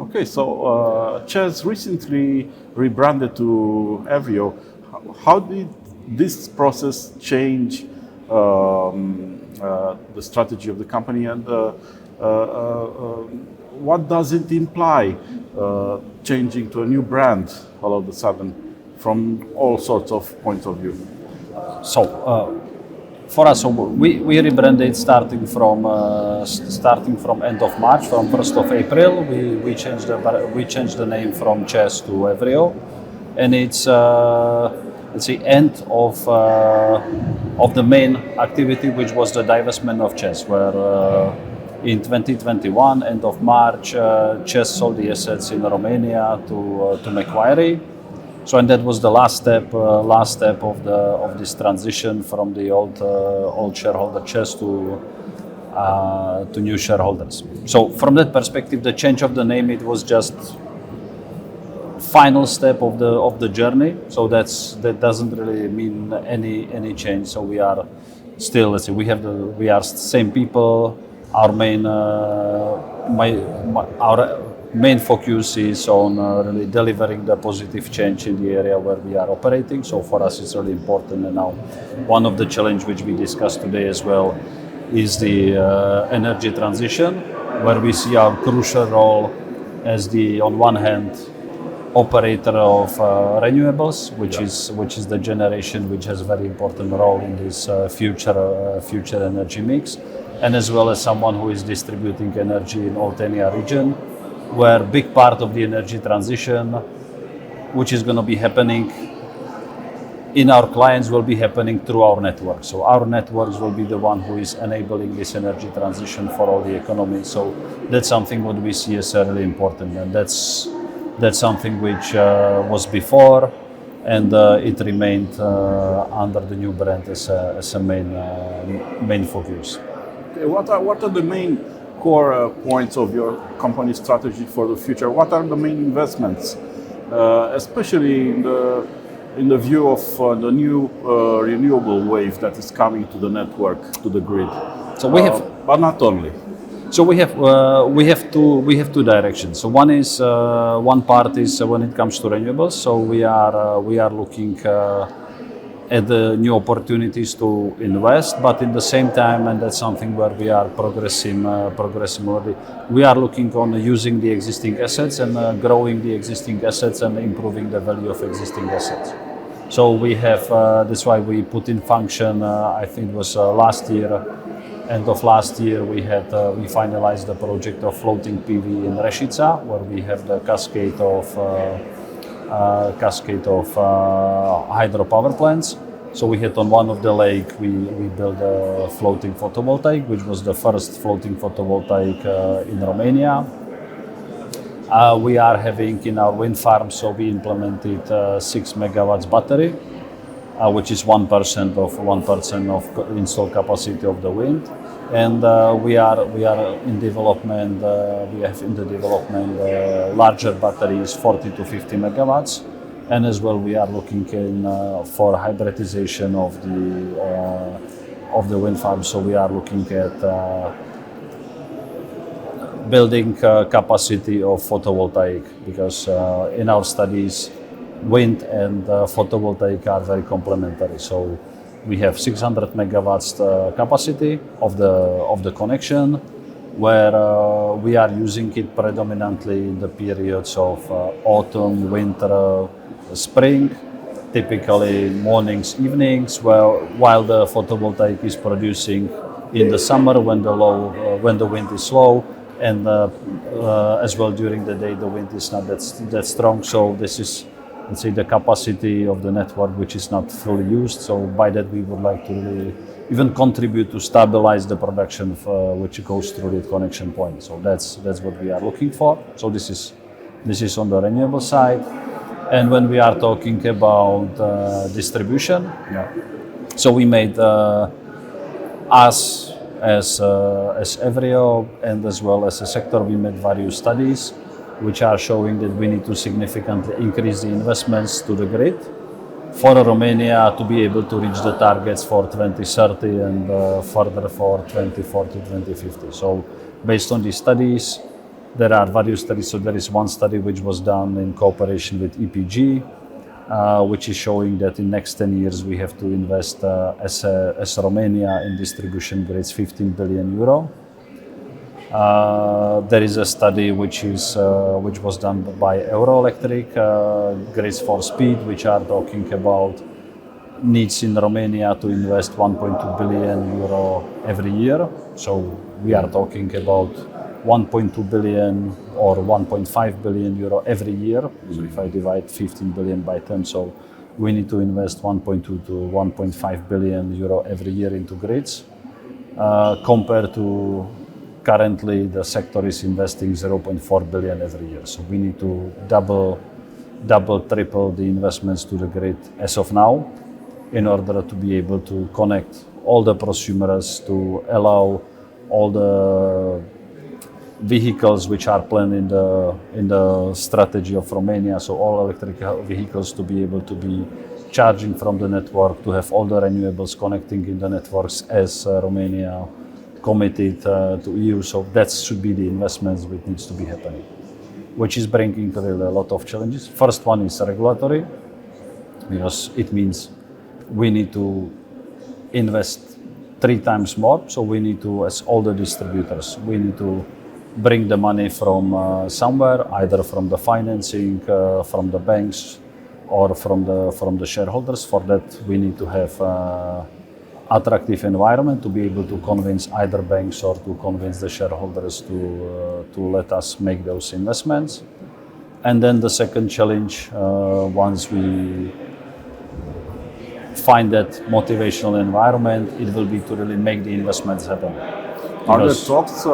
Okay, so CEZ recently rebranded to EVRYO. How did this process change the strategy of the company, and what does it imply changing to a new brand all of a sudden from all sorts of points of view? So for us, we rebranded starting from end of March, from 1st of April. We changed the name from CEZ to EVRYO, and it's the end of the main activity, which was the divestment of CEZ, where in 2021, end of March, CEZ sold the assets in Romania to Macquarie. So, and that was the last step of this transition from the old shareholder CEZ to new shareholders. So, from that perspective, the change of the name, it was just final step of the journey. So that doesn't really mean any change. So we are still, let's say, we are same people. Our main focus is on really delivering the positive change in the area where we are operating. So for us, it's really important. And now, one of the challenge which we discussed today as well is the energy transition, where we see our crucial role as the, on one hand, operator of renewables, which is the generation which has a very important role in this future energy mix, and as well as someone who is distributing energy in Oltenia region, where big part of the energy transition, which is going to be happening in our clients, will be happening through our network. So our networks will be the one who is enabling this energy transition for all the economy. So that's something what we see as really important, and that's something which was before, and it remained under the new brand as a main focus. Okay, what are the main core points of your company strategy for the future? What are the main investments, especially in the view of the new renewable wave that is coming to the network, to the grid? So we have, but not only. So we have two directions. So one part is when it comes to renewables. So we are looking at the new opportunities to invest, but in the same time, and that's something where we are progressing already. We are looking on using the existing assets and growing the existing assets and improving the value of existing assets. So we have that's why we put in function. I think it was last year. End of last year, we finalized the project of floating PV in Rešica, where we have the cascade of hydropower plants. So we had on one of the lake, we built a floating photovoltaic, which was the first floating photovoltaic in Romania. We are having in our wind farm, so we implemented 6 megawatts battery, which is 1% of installed capacity of the wind, and we are in development. We have in the development larger batteries, 40 to 50 megawatts, and as well we are looking for hybridization of the wind farm. So we are looking at building capacity of photovoltaic, because in our studies, wind and photovoltaic are very complementary. So we have 600 megawatts capacity of the connection, where we are using it predominantly in the periods of autumn, winter, spring, typically mornings, evenings, while the photovoltaic is producing in the summer when the wind is low, and as well during the day the wind is not that strong. So this is, let's say, the capacity of the network which is not fully used. So by that we would like to really even contribute to stabilize the production which goes through the connection point. So that's what we are looking for. So this is on the renewable side. And when we are talking about distribution, so we made us as EVRYO and as well as a sector, we made various studies which are showing that we need to significantly increase the investments to the grid for Romania to be able to reach the targets for 2030 and further for 2040, 2050. So based on these studies, There are various studies. So there is one study which was done in cooperation with EPG, which is showing that in next 10 years we have to invest as Romania in distribution grids 15 billion euro. There is a study which was done by Euroelectric, Grids for Speed, which are talking about needs in Romania to invest 1.2 billion euro every year. So we are talking about 1.2 billion or 1.5 billion euro every year. So if I divide 15 billion by 10, so we need to invest 1.2 to 1.5 billion euro every year into grids, compared to currently the sector is investing 0.4 billion every year. So we need to double, triple the investments to the grid as of now, in order to be able to connect all the prosumers, to allow all the vehicles which are planned in the strategy of Romania, so all electric vehicles to be able to be charging from the network, to have all the renewables connecting in the networks as Romania committed to EU. So that should be the investments which needs to be happening, which is bringing really a lot of challenges. First one is regulatory, because it means we need to invest 3 times more. So we need to, as all the distributors, we need to bring the money from somewhere, either from the financing, from the banks, or from the shareholders. For that, we need to have attractive environment to be able to convince either banks or to convince the shareholders to let us make those investments. And then the second challenge, once we find that motivational environment, it will be to really make the investments happen. Are there talks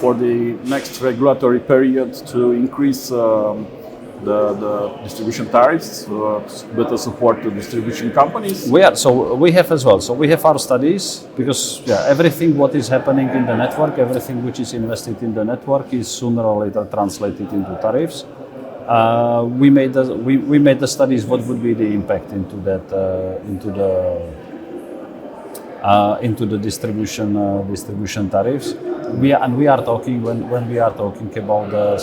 for the next regulatory period to increase the distribution tariffs to better support the distribution companies? We have as well. So we have our studies, because everything what is happening in the network, everything which is invested in the network is sooner or later translated into tariffs. We made the studies what would be the impact into the distribution tariffs. We are talking when we are talking about the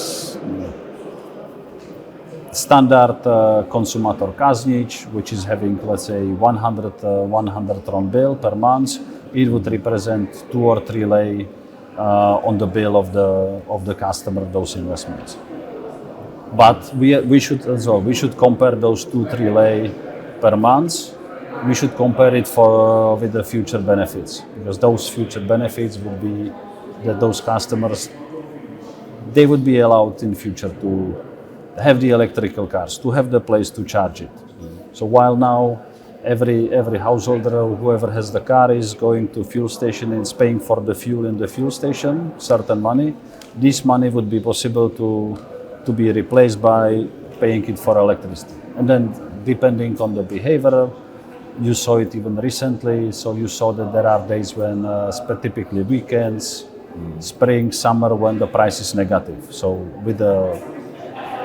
standard consumator kaznic, which is having, let's say, 100 RON bill per month. It would represent 2 or 3 lei on the bill of the customer, those investments. But we should compare those 2-3 lei per month. We should compare it with the future benefits, because those future benefits would be that those customers, they would be allowed in future to have the electrical cars, to have the place to charge it. So while now every householder, whoever has the car, is going to fuel station and is paying for the fuel in the fuel station, certain money, this money would be possible to be replaced by paying it for electricity. And then depending on the behavior, you saw it even recently, so you saw that there are days when, typically weekends, spring, summer, when the price is negative. So with the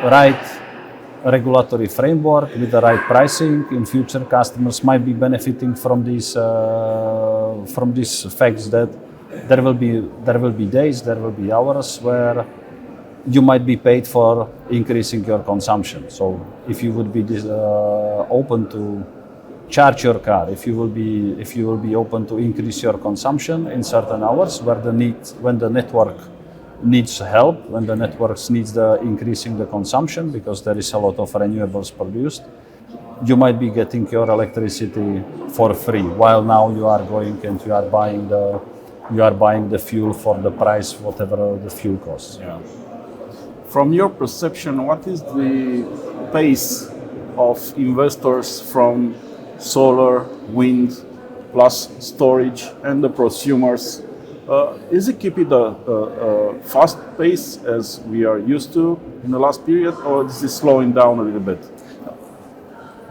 right regulatory framework, with the right pricing, in future customers might be benefiting from these facts that there will be days, there will be hours where you might be paid for increasing your consumption. So if you would be open to charge your car, if you will be open to increase your consumption in certain hours when the network needs help, when the networks needs the increasing the consumption, because there is a lot of renewables produced, you might be getting your electricity for free, while now you are going and you are buying the fuel for the price, whatever the fuel costs. Yeah. From your perception, what is the pace of investors from solar, wind, plus storage, and the prosumers? Is it keeping a fast pace as we are used to in the last period, or is it slowing down a little bit?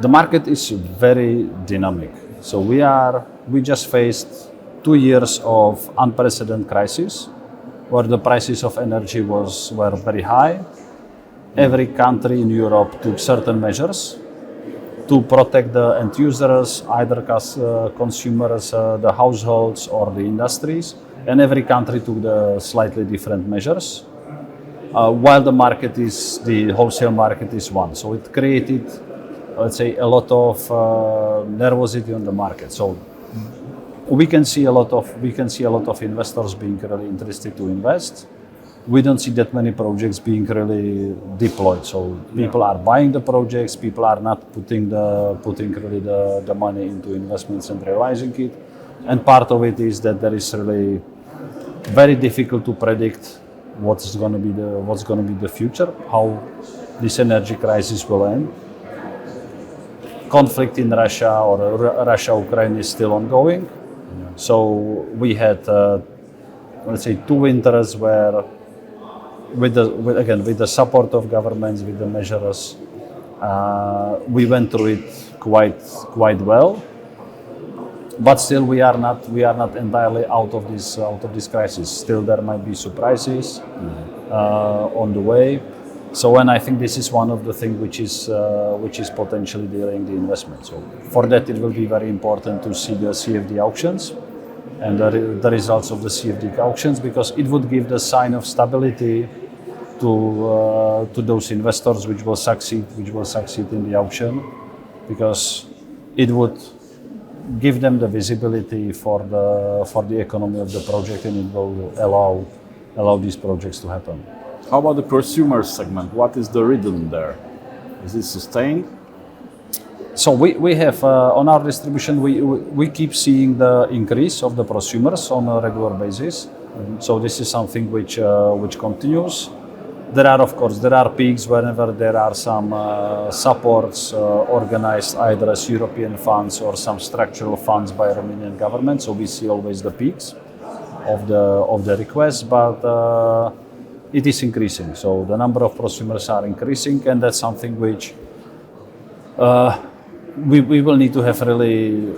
The market is very dynamic. So we just faced 2 years of unprecedented crisis, where the prices of energy were very high. Every country in Europe took certain measures to protect the end users, either consumers, the households, or the industries. And every country took the slightly different measures. while the wholesale market is one. So it created, let's say, a lot of nervosity on the market. So we can see a lot of investors being really interested to invest. We don't see that many projects being really deployed. So people are buying the projects. People are not putting really the money into investments and realizing it. And part of it is that there is really very difficult to predict what's going to be the future, how this energy crisis will end. Conflict in Russia or Russia-Ukraine is still ongoing. So we had, let's say, 2 winters where, with the support of governments, with the measures, we went through it quite well. But still, we are not entirely out of this crisis. Still, there might be surprises on the way. So, and I think this is one of the things which is potentially delaying the investment. So, for that, it will be very important to see the CFD auctions and the results of the CFD auctions, because it would give the sign of stability to those investors which will succeed in the auction, because it would give them the visibility for the economy of the project, and it will allow these projects to happen. How about the prosumer segment? What is the rhythm there? Is it sustained? So we have on our distribution, we keep seeing the increase of the prosumers on a regular basis. So this is something which continues. There are peaks whenever there are some supports organized either as European funds or some structural funds by Romanian government. So we see always the peaks of the requests, but it is increasing. So the number of prosumers are increasing, and that's something which we will need to have really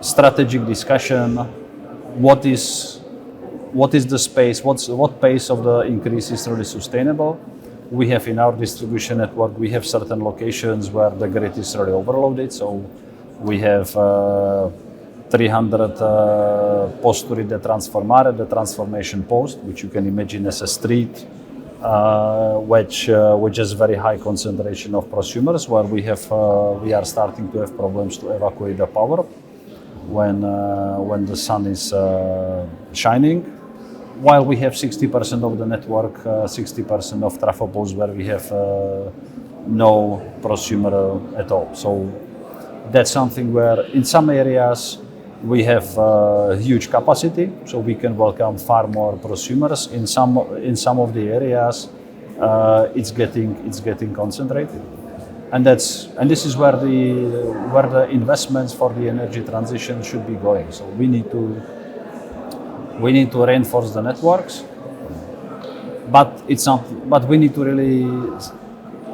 strategic discussion. What is the space? What pace of the increase is really sustainable? We have in our distribution network, we have certain locations where the grid is really overloaded. So we have 300 posturi de transformare, the transformation post, which you can imagine as a street, which has very high concentration of prosumers, where we are starting to have problems to evacuate the power when the sun is shining. While we have 60% of the network, 60% of trafo poles where we have no prosumer at all. So that's something where in some areas we have huge capacity, so we can welcome far more prosumers. In some of the areas, it's getting concentrated, and this is where the investments for the energy transition should be going. So we need to reinforce the networks, but we need to really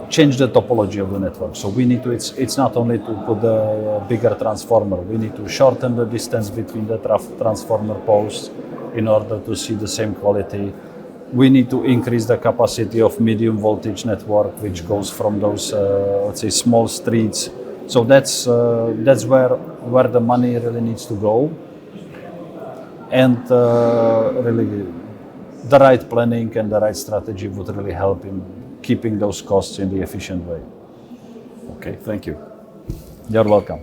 change the topology of the network. So we need to, it's not only to put a bigger transformer, we need to shorten the distance between the transformer posts in order to see the same quality. We need to increase the capacity of medium voltage network, which goes from those, let's say, small streets. So that's where the money really needs to go. And really, the right planning and the right strategy would really help in keeping those costs in the efficient way. Okay, thank you. You're welcome.